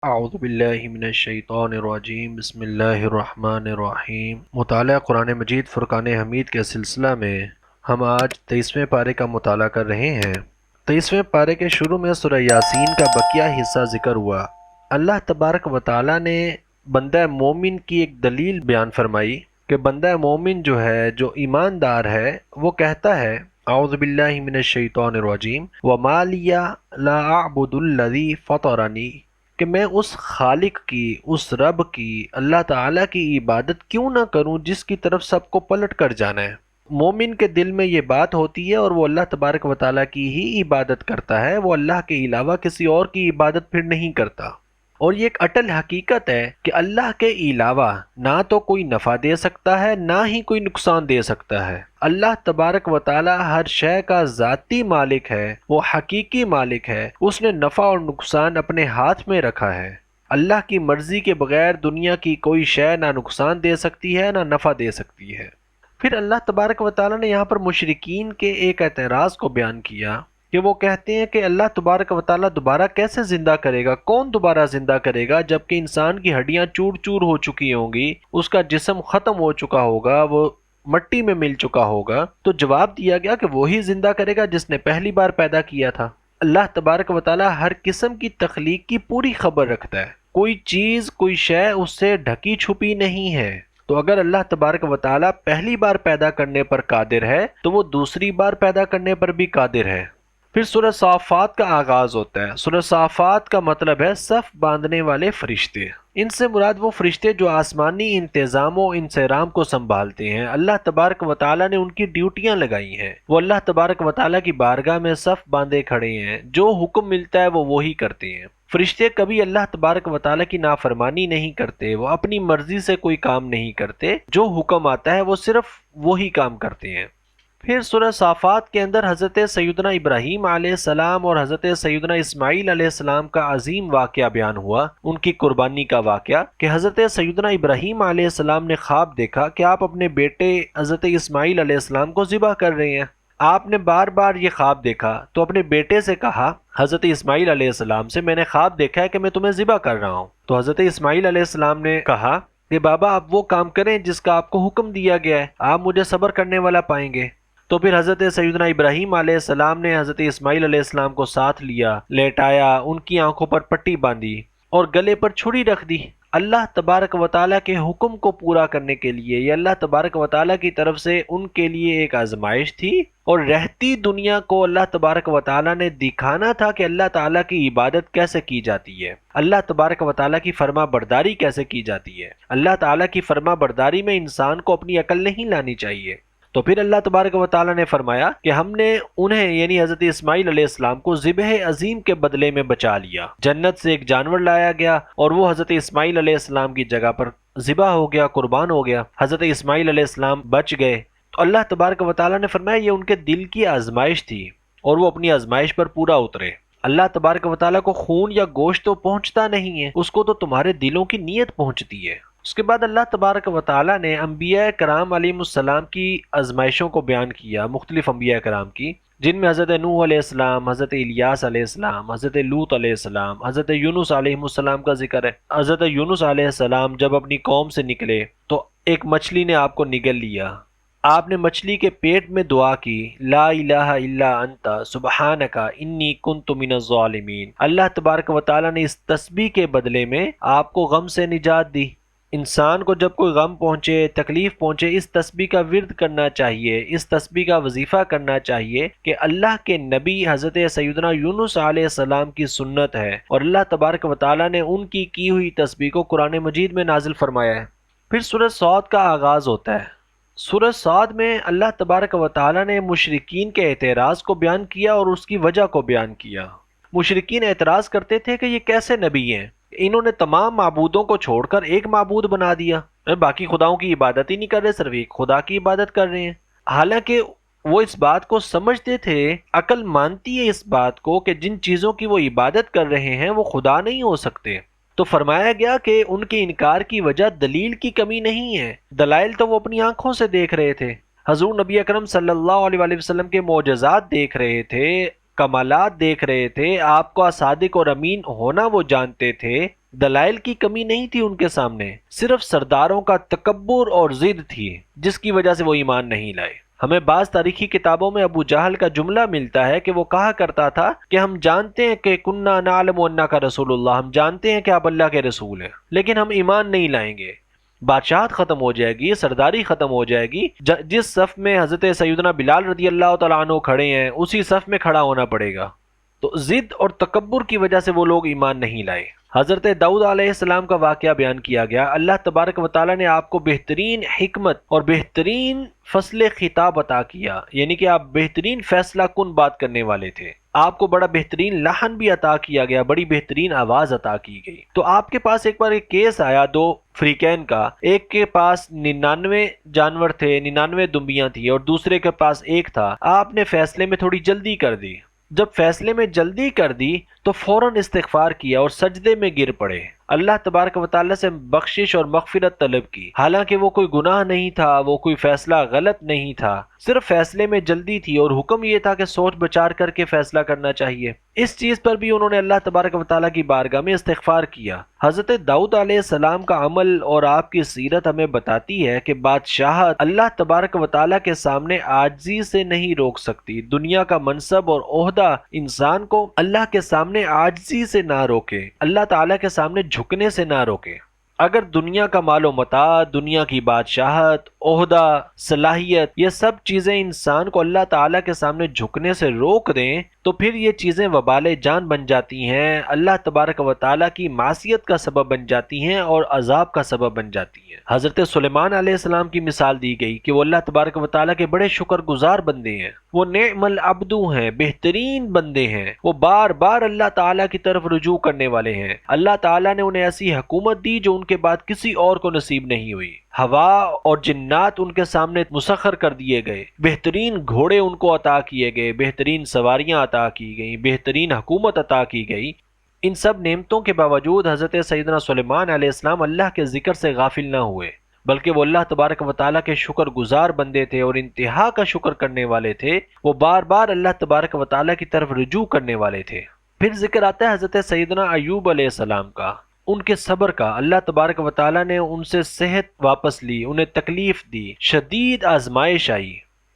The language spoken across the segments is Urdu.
اعوذ باللہ من الشیطان الرجیم بسم اللہ الرحمن الرحیم۔ مطالعہ قرآن مجید فرقان حمید کے سلسلہ میں ہم آج 23ویں پارے کا مطالعہ کر رہے ہیں۔ 23ویں پارے کے شروع میں سورہ یاسین کا بقیہ حصہ ذکر ہوا۔ اللہ تبارک و تعالیٰ نے بندہ مومن کی ایک دلیل بیان فرمائی کہ بندہ مومن جو ہے، جو ایماندار ہے، وہ کہتا ہے اعوذ باللہ من الشیطان الرجیم وما لی لا اعبد الذی فطرنی، کہ میں اس خالق کی، اس رب کی، اللہ تعالیٰ کی عبادت کیوں نہ کروں جس کی طرف سب کو پلٹ کر جانا ہے۔ مومن کے دل میں یہ بات ہوتی ہے اور وہ اللہ تبارک و تعالیٰ کی ہی عبادت کرتا ہے، وہ اللہ کے علاوہ کسی اور کی عبادت پھر نہیں کرتا۔ اور یہ ایک اٹل حقیقت ہے کہ اللہ کے علاوہ نہ تو کوئی نفع دے سکتا ہے، نہ ہی کوئی نقصان دے سکتا ہے۔ اللہ تبارک و تعالی ہر شے کا ذاتی مالک ہے، وہ حقیقی مالک ہے، اس نے نفع اور نقصان اپنے ہاتھ میں رکھا ہے۔ اللہ کی مرضی کے بغیر دنیا کی کوئی شے نہ نقصان دے سکتی ہے، نہ نفع دے سکتی ہے۔ پھر اللہ تبارک و تعالی نے یہاں پر مشرکین کے ایک اعتراض کو بیان کیا کہ وہ کہتے ہیں کہ اللہ تبارک و تعالیٰ دوبارہ کیسے زندہ کرے گا، کون دوبارہ زندہ کرے گا جبکہ انسان کی ہڈیاں چور چور ہو چکی ہوں گی، اس کا جسم ختم ہو چکا ہوگا، وہ مٹی میں مل چکا ہوگا۔ تو جواب دیا گیا کہ وہی زندہ کرے گا جس نے پہلی بار پیدا کیا تھا۔ اللہ تبارک و تعالیٰ ہر قسم کی تخلیق کی پوری خبر رکھتا ہے، کوئی چیز، کوئی شے اس سے ڈھکی چھپی نہیں ہے۔ تو اگر اللہ تبارک و تعالیٰ پہلی بار پیدا کرنے پر قادر ہے تو وہ دوسری بار پیدا کرنے پر بھی قادر ہے۔ پھر سورہ صافات کا آغاز ہوتا ہے۔ سورہ صافات کا مطلب ہے صف باندھنے والے فرشتے۔ ان سے مراد وہ فرشتے جو آسمانی انتظام و انصرام کو سنبھالتے ہیں۔ اللہ تبارک و تعالیٰ نے ان کی ڈیوٹیاں لگائی ہیں، وہ اللہ تبارک و تعالیٰ کی بارگاہ میں صف باندھے کھڑے ہیں، جو حکم ملتا ہے وہ وہی کرتے ہیں۔ فرشتے کبھی اللہ تبارک و تعالیٰ کی نافرمانی نہیں کرتے، وہ اپنی مرضی سے کوئی کام نہیں کرتے، جو حکم آتا ہے وہ صرف وہی کام کرتے ہیں۔ پھر سورہ صافات کے اندر حضرت سیدنا ابراہیم علیہ السلام اور حضرت سیدنا اسماعیل علیہ السلام کا عظیم واقعہ بیان ہوا، ان کی قربانی کا واقعہ، کہ حضرت سیدنا ابراہیم علیہ السلام نے خواب دیکھا کہ آپ اپنے بیٹے حضرت اسماعیل علیہ السلام کو ذبح کر رہے ہیں۔ آپ نے بار بار یہ خواب دیکھا تو اپنے بیٹے سے کہا، حضرت اسماعیل علیہ السلام سے، میں نے خواب دیکھا ہے کہ میں تمہیں ذبح کر رہا ہوں۔ تو حضرت اسماعیل علیہ السلام نے کہا کہ بابا آپ وہ کام کریں جس کا آپ کو حکم دیا گیا ہے، آپ مجھے صبر کرنے والا پائیں گے۔ تو پھر حضرت سیدنا ابراہیم علیہ السلام نے حضرت اسماعیل علیہ السلام کو ساتھ لیا، لیٹایا، ان کی آنکھوں پر پٹی باندھی اور گلے پر چھری رکھ دی۔ اللہ تبارک و تعالیٰ کے حکم کو پورا کرنے کے لیے یہ اللہ تبارک و تعالیٰ کی طرف سے ان کے لیے ایک آزمائش تھی، اور رہتی دنیا کو اللہ تبارک و تعالیٰ نے دکھانا تھا کہ اللہ تعالیٰ کی عبادت کیسے کی جاتی ہے، اللہ تبارک و تعالیٰ کی فرما برداری کیسے کی جاتی ہے۔ اللہ تعالیٰ کی فرما برداری میں انسان کو اپنی عقل نہیں لانی چاہیے۔ تو پھر اللہ تبارک و تعالیٰ نے فرمایا کہ ہم نے انہیں یعنی حضرت اسماعیل علیہ السلام کو ذبح عظیم کے بدلے میں بچا لیا۔ جنت سے ایک جانور لایا گیا اور وہ حضرت اسماعیل علیہ السلام کی جگہ پر ذبح ہو گیا، قربان ہو گیا۔ حضرت اسماعیل علیہ السلام بچ گئے۔ تو اللہ تبارک و تعالیٰ نے فرمایا یہ ان کے دل کی آزمائش تھی اور وہ اپنی آزمائش پر پورا اترے۔ اللہ تبارک و تعالیٰ کو خون یا گوشت تو پہنچتا نہیں ہے، اس کو تو تمہارے دلوں کی نیت پہنچتی ہے۔ اس کے بعد اللہ تبارک و تعالیٰ نے انبیاء کرام علیہ السلام کی آزمائشوں کو بیان کیا، مختلف انبیاء کرام کی، جن میں حضرت نوح علیہ السلام، حضرت الیاس علیہ السلام، حضرت لوط علیہ السلام، حضرت یونس علیہ السلام کا ذکر ہے۔ حضرت یونس علیہ السلام جب اپنی قوم سے نکلے تو ایک مچھلی نے آپ کو نگل لیا۔ آپ نے مچھلی کے پیٹ میں دعا کی، لا الہ الا انت سبحانک انی کنت من الظالمین۔ اللہ تبارک و تعالیٰ نے اس تسبیح کے بدلے میں آپ کو غم سے نجات دی۔ انسان کو جب کوئی غم پہنچے، تکلیف پہنچے، اس تسبیح کا ورد کرنا چاہیے، اس تسبیح کا وظیفہ کرنا چاہیے کہ اللہ کے نبی حضرت سیدنا یونس علیہ السلام کی سنت ہے، اور اللہ تبارک و تعالیٰ نے ان کی ہوئی تسبیح کو قرآن مجید میں نازل فرمایا ہے۔ پھر سورہ صاد کا آغاز ہوتا ہے۔ سورہ صاد میں اللہ تبارک و تعالیٰ نے مشرکین کے اعتراض کو بیان کیا اور اس کی وجہ کو بیان کیا۔ مشرکین اعتراض کرتے تھے کہ یہ کیسے نبی ہیں، انہوں نے تمام معبودوں کو چھوڑ کر ایک معبود بنا دیا، باقی خداؤں کی عبادت ہی نہیں کر رہے، صرف ایک خدا کی عبادت کر رہے ہیں۔ حالانکہ وہ اس بات کو سمجھتے تھے، عقل مانتی ہے اس بات کو کہ جن چیزوں کی وہ عبادت کر رہے ہیں وہ خدا نہیں ہو سکتے۔ تو فرمایا گیا کہ ان کے انکار کی وجہ دلیل کی کمی نہیں ہے، دلائل تو وہ اپنی آنکھوں سے دیکھ رہے تھے۔ حضور نبی اکرم صلی اللہ علیہ وآلہ وسلم کے معجزات دیکھ رہے تھے، کمالات دیکھ رہے تھے، آپ کا صادق اور امین ہونا وہ جانتے تھے، دلائل کی کمی نہیں تھی ان کے سامنے، صرف سرداروں کا تکبر اور ضد تھی جس کی وجہ سے وہ ایمان نہیں لائے۔ ہمیں بعض تاریخی کتابوں میں ابو جہل کا جملہ ملتا ہے کہ وہ کہا کرتا تھا کہ ہم جانتے ہیں کہ کننا نعلم انک رسول اللہ، ہم جانتے ہیں کہ آپ اللہ کے رسول ہیں، لیکن ہم ایمان نہیں لائیں گے۔ بادشاہت ختم ہو جائے گی، سرداری ختم ہو جائے گی، جس صف میں حضرت سیدنا بلال رضی اللہ تعالیٰ عنہ کھڑے ہیں اسی صف میں کھڑا ہونا پڑے گا۔ تو ضد اور تکبر کی وجہ سے وہ لوگ ایمان نہیں لائے۔ حضرت داؤد علیہ السلام کا واقعہ بیان کیا گیا۔ اللہ تبارک و تعالیٰ نے آپ کو بہترین حکمت اور بہترین فصل خطاب عطا کیا، یعنی کہ آپ بہترین فیصلہ کن بات کرنے والے تھے۔ آپ کو بڑا بہترین لحن بھی عطا کیا گیا، بڑی بہترین آواز عطا کی گئی۔ تو آپ کے پاس ایک بار ایک کیس آیا دو فریقین کا، ایک کے پاس 99 جانور تھے، 99 دمبیاں تھیں، اور دوسرے کے پاس ایک تھا۔ آپ نے فیصلے میں تھوڑی جلدی کر دی۔ جب فیصلے میں جلدی کر دی تو فوراً استغفار کیا اور سجدے میں گر پڑے، اللہ تبارک و تعالیٰ سے بخشش اور مغفرت طلب کی، حالانکہ وہ کوئی گناہ نہیں تھا، وہ کوئی فیصلہ غلط نہیں تھا، صرف فیصلے میں جلدی تھی، اور حکم یہ تھا کہ سوچ بچار کر کے فیصلہ کرنا چاہیے۔ اس چیز پر بھی انہوں نے اللہ تبارک و تعالیٰ کی بارگاہ میں استغفار کیا۔ حضرت داؤد علیہ السلام کا عمل اور آپ کی سیرت ہمیں بتاتی ہے کہ بادشاہت اللہ تبارک و تعالیٰ کے سامنے عاجزی سے نہیں روک سکتی۔ دنیا کا منصب اور عہدہ انسان کو اللہ کے سامنے عاجزی سے نہ روکے، اللہ تعالیٰ کے سامنے جھکنے سے نہ روکے۔ اگر دنیا کا مال و متاع، دنیا کی بادشاہت، عہدہ، صلاحیت، یہ سب چیزیں انسان کو اللہ تعالیٰ کے سامنے جھکنے سے روک دیں تو پھر یہ چیزیں وبال جان بن جاتی ہیں، اللہ تبارک و تعالیٰ کی معصیت کا سبب بن جاتی ہیں اور عذاب کا سبب بن جاتی ہیں۔ حضرت سلیمان علیہ السلام کی مثال دی گئی کہ وہ اللہ تبارک و تعالیٰ کے بڑے شکر گزار بندے ہیں، وہ نعم العبدو ہیں، بہترین بندے ہیں، وہ بار بار اللہ تعالیٰ کی طرف رجوع کرنے والے ہیں۔ اللہ تعالیٰ نے انہیں ایسی حکومت دی جو ان کے بعد کسی اور کو نصیب نہیں ہوئی۔ ہوا اور جنات ان کے سامنے مسخر کر دیے گئے، بہترین گھوڑے ان کو عطا کیے گئے، بہترین سواریاں عطا کی گئیں، بہترین حکومت عطا کی گئی۔ ان سب نعمتوں کے باوجود حضرت سیدنا سلیمان علیہ السلام اللہ کے ذکر سے غافل نہ ہوئے، بلکہ وہ اللہ تبارک و تعالیٰ کے شکر گزار بندے تھے اور انتہا کا شکر کرنے والے تھے۔ وہ بار بار اللہ تبارک و تعالیٰ کی طرف رجوع کرنے والے تھے۔ پھر ذکر آتا ہے حضرت سیدنا ایوب علیہ السلام کا، ان کے صبر کا۔ اللہ تبارک و تعالیٰ نے ان سے صحت واپس لی، انہیں تکلیف دی، شدید آزمائش آئی۔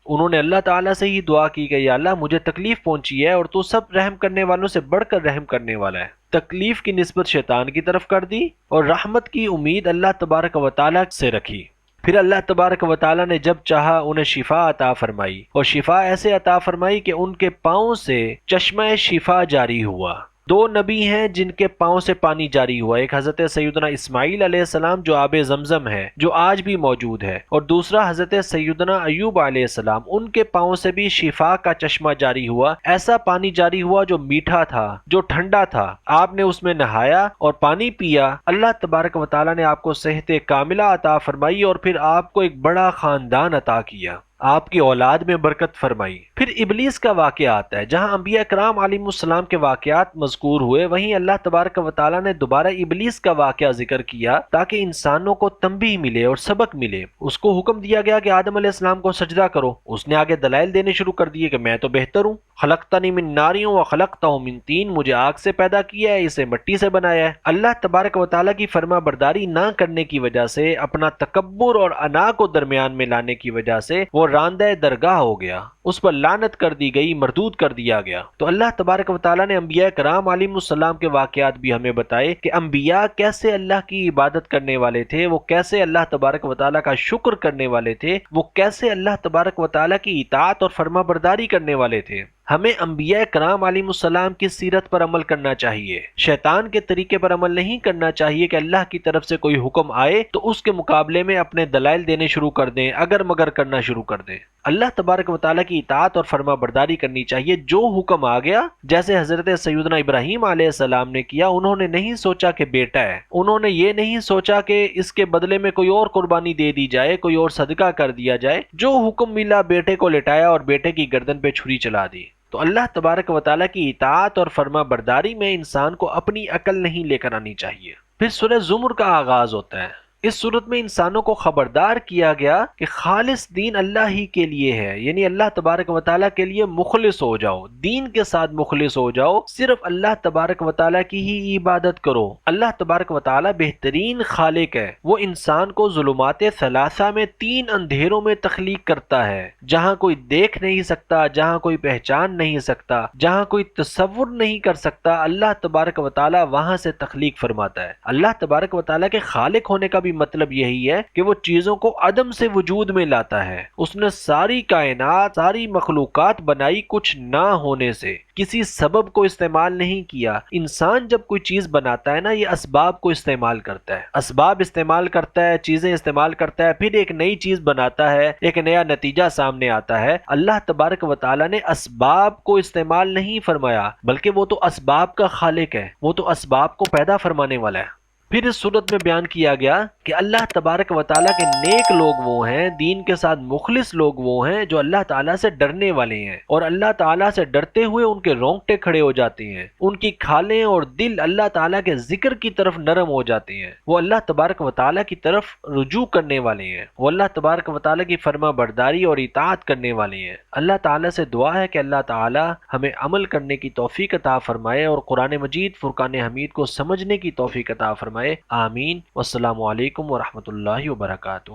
انہوں نے اللہ تعالیٰ سے ہی دعا کی کہ یا اللہ مجھے تکلیف پہنچی ہے اور تو سب رحم کرنے والوں سے بڑھ کر رحم کرنے والا ہے۔ تکلیف کی نسبت شیطان کی طرف کر دی اور رحمت کی امید اللہ تبارک و تعالیٰ سے رکھی۔ پھر اللہ تبارک و تعالیٰ نے جب چاہا انہیں شفا عطا فرمائی، اور شفا ایسے عطا فرمائی کہ ان کے پاؤں سے چشمہ شفا جاری ہوا۔ دو نبی ہیں جن کے پاؤں سے پانی جاری ہوا، ایک حضرت سیدنا اسماعیل علیہ السلام جو آب زمزم ہے جو آج بھی موجود ہے، اور دوسرا حضرت سیدنا ایوب علیہ السلام، ان کے پاؤں سے بھی شفا کا چشمہ جاری ہوا۔ ایسا پانی جاری ہوا جو میٹھا تھا، جو ٹھنڈا تھا، آپ نے اس میں نہایا اور پانی پیا، اللہ تبارک و تعالیٰ نے آپ کو صحت کاملہ عطا فرمائی اور پھر آپ کو ایک بڑا خاندان عطا کیا، آپ کی اولاد میں برکت فرمائی۔ پھر ابلیس کا واقعہ آتا ہے۔ جہاں انبیاء کرام علیہ السلام کے واقعات مذکور ہوئے، وہیں اللہ تبارک و تعالیٰ نے دوبارہ ابلیس کا واقعہ ذکر کیا تاکہ انسانوں کو تنبیہ ملے اور سبق ملے۔ اس کو حکم دیا گیا کہ آدم علیہ السلام کو سجدہ کرو، اس نے آگے دلائل دینے شروع کر دیے کہ میں تو بہتر ہوں، خلقتنی من نار وخلقتہ من طین، مجھے آگ سے پیدا کیا ہے، اسے مٹی سے بنایا ہے۔ اللہ تبارک و تعالیٰ کی فرما برداری نہ کرنے کی وجہ سے، اپنا تکبر اور انا کو درمیان میں لانے کی وجہ سے وہ راندہ درگاہ ہو گیا، اس پر لعنت کر دی گئی، مردود کر دیا گیا۔ تو اللہ تبارک و تعالیٰ نے انبیاء کرام علیہ السلام کے واقعات بھی ہمیں بتائے کہ انبیاء کیسے اللہ کی عبادت کرنے والے تھے، وہ کیسے اللہ تبارک و تعالیٰ کا شکر کرنے والے تھے، وہ کیسے اللہ تبارک و تعالیٰ کی اطاعت اور فرما برداری کرنے والے تھے۔ ہمیں انبیاء کرام علیہ السلام کی سیرت پر عمل کرنا چاہیے، شیطان کے طریقے پر عمل نہیں کرنا چاہیے کہ اللہ کی طرف سے کوئی حکم آئے تو اس کے مقابلے میں اپنے دلائل دینے شروع کر دیں، اگر مگر کرنا شروع کر دیں۔ اللہ تبارک و تعالیٰ کی اطاعت اور فرما برداری کرنی چاہیے، جو حکم آ گیا، جیسے حضرت سیدنا ابراہیم علیہ السلام نے کیا۔ انہوں نے نہیں سوچا کہ بیٹا ہے، انہوں نے یہ نہیں سوچا کہ اس کے بدلے میں کوئی اور قربانی دے دی جائے، کوئی اور صدقہ کر دیا جائے، جو حکم ملا بیٹے کو لٹایا اور بیٹے کی گردن پہ چھری چلا دی۔ تو اللہ تبارک و تعالیٰ کی اطاعت اور فرما برداری میں انسان کو اپنی عقل نہیں لے کر آنی چاہیے۔ پھر سورہ زمر کا آغاز ہوتا ہے۔ اس صورت میں انسانوں کو خبردار کیا گیا کہ خالص دین اللہ ہی کے لیے ہے، یعنی اللہ تبارک و تعالیٰ کے لیے مخلص ہو جاؤ، دین کے ساتھ مخلص ہو جاؤ، صرف اللہ تبارک و تعالیٰ کی ہی عبادت کرو۔ اللہ تبارک و تعالیٰ بہترین خالق ہے، وہ انسان کو ظلمات ثلاثہ میں 3 اندھیروں میں تخلیق کرتا ہے، جہاں کوئی دیکھ نہیں سکتا، جہاں کوئی پہچان نہیں سکتا، جہاں کوئی تصور نہیں کر سکتا، اللہ تبارک و تعالیٰ وہاں سے تخلیق فرماتا ہے۔ اللہ تبارک و تعالیٰ کے خالق ہونے کا بھی مطلب یہی ہے کہ وہ چیزوں کو عدم سے وجود میں لاتا ہے۔ اس نے ساری کائنات، ساری مخلوقات بنائی کچھ نہ ہونے سے، کسی سبب کو استعمال نہیں کیا۔ انسان جب کوئی چیز بناتا ہے نا، یہ اسباب کو استعمال کرتا ہے، اسباب استعمال کرتا ہے، چیزیں استعمال کرتا ہے، پھر ایک نئی چیز بناتا ہے، ایک نیا نتیجہ سامنے آتا ہے۔ اللہ تبارک و تعالیٰ نے اسباب کو استعمال نہیں فرمایا، بلکہ وہ تو اسباب کا خالق ہے، وہ تو اسباب کو پیدا فرمانے والا ہے۔ پھر اس صورت میں بیان کیا گیا کہ اللہ تبارک و تعالیٰ کے نیک لوگ وہ ہیں، دین کے ساتھ مخلص لوگ وہ ہیں جو اللہ تعالیٰ سے ڈرنے والے ہیں، اور اللہ تعالیٰ سے ڈرتے ہوئے ان کے رونگٹے کھڑے ہو جاتے ہیں، ان کی کھالیں اور دل اللہ تعالیٰ کے ذکر کی طرف نرم ہو جاتے ہیں، وہ اللہ تبارک و تعالیٰ کی طرف رجوع کرنے والے ہیں، وہ اللہ تبارک و تعالیٰ کی فرما برداری اور اطاعت کرنے والے ہیں۔ اللہ تعالیٰ سے دعا ہے کہ اللہ تعالیٰ ہمیں عمل کرنے کی توفیق عطا فرمائے اور قرآن مجید فرقان حمید کو سمجھنے کی توفیق عطا فرمائے۔ آمین۔ والسلام علیکم ورحمۃ اللہ وبرکاتہ۔